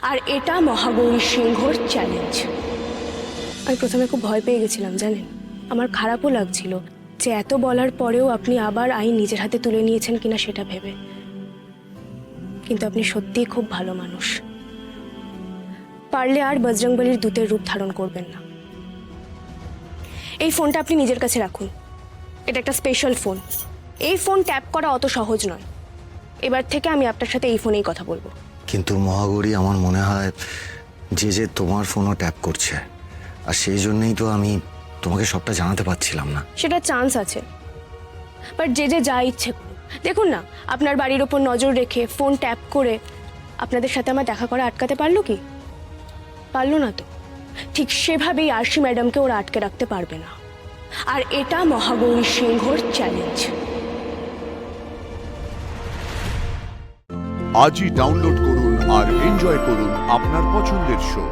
আর এটা মহাগৌরী সিংহর চ্যালেঞ্জ। আমি প্রথমে খুব ভয় পেয়ে গেছিলাম জানেন, আমার খারাপও লাগছিল যে এত বলার পরেও আপনি আবার আইন নিজের হাতে তুলে নিয়েছেন কিনা সেটা ভেবে। কিন্তু আপনি সত্যিই খুব ভালো মানুষ। পারলে আর বজরংবলীর দূতের রূপ ধারণ করবেন না। এই ফোনটা আপনি নিজের কাছে রাখুন, এটা একটা স্পেশাল ফোন। এই ফোন ট্যাপ করা অত সহজ নয়। এবার থেকে আমি আপনার সাথে এই ফোনেই কথা বলবো। কিন্তু মহাগৌরী, আমার মনে হয় যে তোমার ফোনও ট্যাপ করছে, আর সেই জন্যই তো আমি তোমাকে সবটা জানাতে পারছিলাম না। সেটা চান্স আছে, বাট যে যা ইচ্ছে করুন। দেখুন না, আপনার বাড়ির ওপর নজর রেখে ফোন ট্যাপ করে আপনাদের সাথে আমার দেখা করা আটকাতে পারলো কি? পারলো না তো। ঠিক সেভাবেই আরশি ম্যাডামকে ওরা আটকে রাখতে পারবে না। আর এটা মহাগৌরী সিংহর চ্যালেঞ্জ। আজই ডাউনলোড করুন আর এনজয় করুন আপনার পছন্দের শো।